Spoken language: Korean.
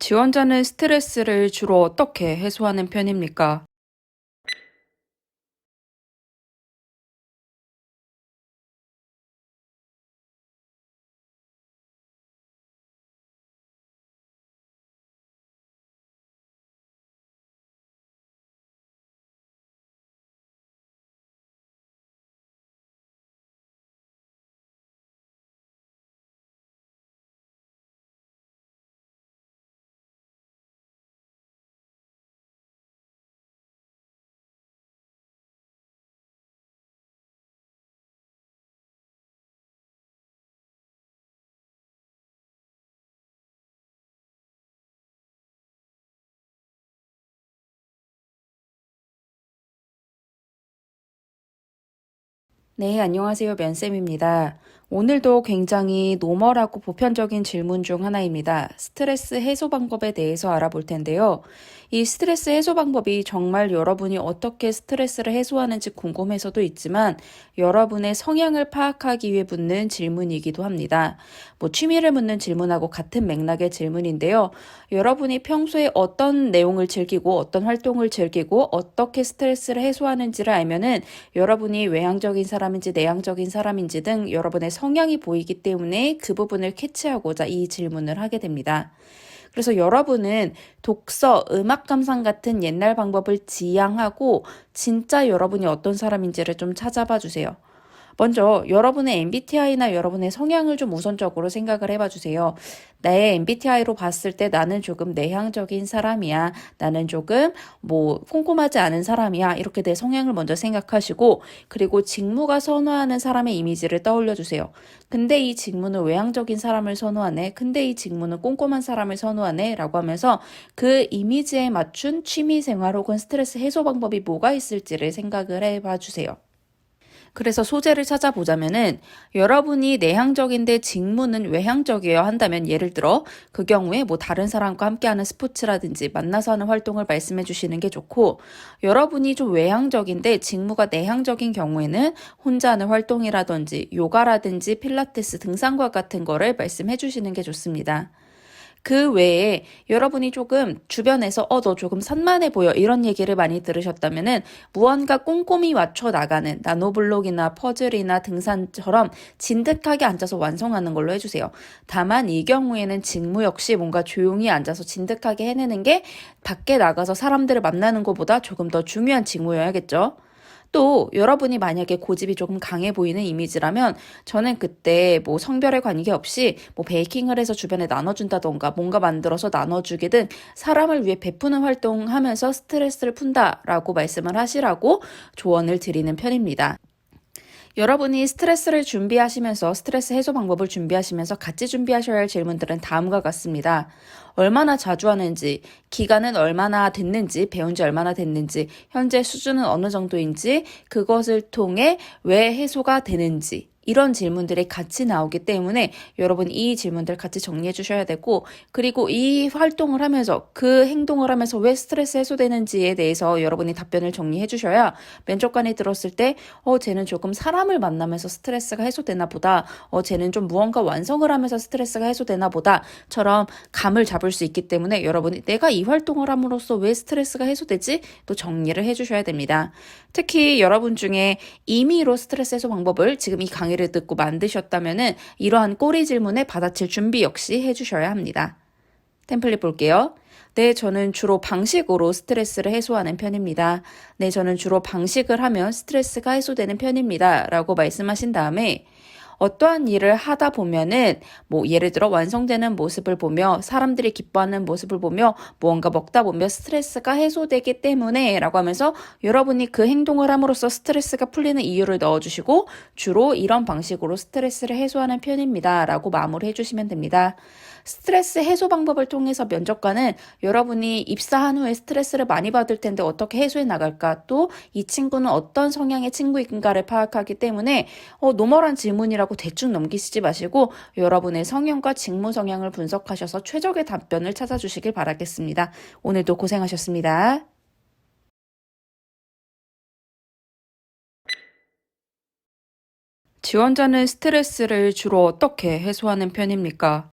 지원자는 스트레스를 주로 어떻게 해소하는 편입니까? 네, 안녕하세요. 면쌤입니다. 오늘도 굉장히 노멀하고 보편적인 질문 중 하나입니다. 스트레스 해소 방법에 대해서 알아볼 텐데요. 이 스트레스 해소 방법이 정말 여러분이 어떻게 스트레스를 해소하는지 궁금해서도 있지만 여러분의 성향을 파악하기 위해 묻는 질문이기도 합니다. 취미를 묻는 질문하고 같은 맥락의 질문인데요. 여러분이 평소에 어떤 내용을 즐기고 어떤 활동을 즐기고 어떻게 스트레스를 해소하는지를 알면은 여러분이 외향적인 사람인지 내향적인 사람인지 등 여러분의 성향이 보이기 때문에 그 부분을 캐치하고자 이 질문을 하게 됩니다. 그래서 여러분은 독서, 음악 감상 같은 옛날 방법을 지향하고 진짜 여러분이 어떤 사람인지를 좀 찾아봐 주세요. 먼저 여러분의 MBTI나 여러분의 성향을 좀 우선적으로 생각을 해봐 주세요. 나의 MBTI로 봤을 때 나는 조금 내향적인 사람이야. 나는 조금 꼼꼼하지 않은 사람이야. 이렇게 내 성향을 먼저 생각하시고 그리고 직무가 선호하는 사람의 이미지를 떠올려 주세요. 근데 이 직무는 외향적인 사람을 선호하네. 근데 이 직무는 꼼꼼한 사람을 선호하네. 라고 하면서 그 이미지에 맞춘 취미 생활 혹은 스트레스 해소 방법이 뭐가 있을지를 생각을 해봐 주세요. 그래서 소재를 찾아보자면은 여러분이 내향적인데 직무는 외향적이어야 한다면 예를 들어 그 경우에 다른 사람과 함께하는 스포츠라든지 만나서 하는 활동을 말씀해 주시는 게 좋고 여러분이 좀 외향적인데 직무가 내향적인 경우에는 혼자 하는 활동이라든지 요가라든지 필라테스 등산과 같은 거를 말씀해 주시는 게 좋습니다. 그 외에 여러분이 조금 주변에서 너 조금 산만해 보여 이런 얘기를 많이 들으셨다면은 무언가 꼼꼼히 맞춰 나가는 나노블록이나 퍼즐이나 등산처럼 진득하게 앉아서 완성하는 걸로 해주세요. 다만 이 경우에는 직무 역시 뭔가 조용히 앉아서 진득하게 해내는 게 밖에 나가서 사람들을 만나는 것보다 조금 더 중요한 직무여야겠죠. 또 여러분이 만약에 고집이 조금 강해 보이는 이미지라면 저는 그때 성별에 관계없이 베이킹을 해서 주변에 나눠준다던가 뭔가 만들어서 나눠주기든 사람을 위해 베푸는 활동하면서 스트레스를 푼다라고 말씀을 하시라고 조언을 드리는 편입니다. 여러분이 스트레스를 준비하시면서 스트레스 해소 방법을 준비하시면서 같이 준비하셔야 할 질문들은 다음과 같습니다. 얼마나 자주 하는지, 기간은 얼마나 됐는지, 배운 지 얼마나 됐는지, 현재 수준은 어느 정도인지, 그것을 통해 왜 해소가 되는지, 이런 질문들이 같이 나오기 때문에 여러분 이 질문들 같이 정리해 주셔야 되고 그리고 이 활동을 하면서 그 행동을 하면서 왜 스트레스 해소되는지에 대해서 여러분이 답변을 정리해 주셔야 면접관이 들었을 때 쟤는 조금 사람을 만나면서 스트레스가 해소되나 보다. 쟤는 좀 무언가 완성을 하면서 스트레스가 해소되나 보다처럼 감을 잡을 수 있기 때문에 여러분이 내가 이 활동을 함으로써 왜 스트레스가 해소되지? 또 정리를 해주셔야 됩니다. 특히 여러분 중에 임의로 스트레스 해소 방법을 지금 이 강의를 듣고 만드셨다면은 이러한 꼬리 질문에 받아칠 준비 역시 해주셔야 합니다. 템플릿 볼게요. 네, 저는 주로 방식으로 스트레스를 해소하는 편입니다. 네, 저는 주로 방식을 하면 스트레스가 해소되는 편입니다. 라고 말씀하신 다음에 어떠한 일을 하다 보면은 예를 들어 완성되는 모습을 보며 사람들이 기뻐하는 모습을 보며 무언가 먹다 보면 스트레스가 해소되기 때문에 라고 하면서 여러분이 그 행동을 함으로써 스트레스가 풀리는 이유를 넣어주시고 주로 이런 방식으로 스트레스를 해소하는 편입니다. 라고 마무리해 주시면 됩니다. 스트레스 해소 방법을 통해서 면접관은 여러분이 입사한 후에 스트레스를 많이 받을 텐데 어떻게 해소해 나갈까 또 이 친구는 어떤 성향의 친구인가를 파악하기 때문에 노멀한 질문이라고 대충 넘기시지 마시고 여러분의 성향과 직무 성향을 분석하셔서 최적의 답변을 찾아주시길 바라겠습니다. 오늘도 고생하셨습니다. 지원자는 스트레스를 주로 어떻게 해소하는 편입니까?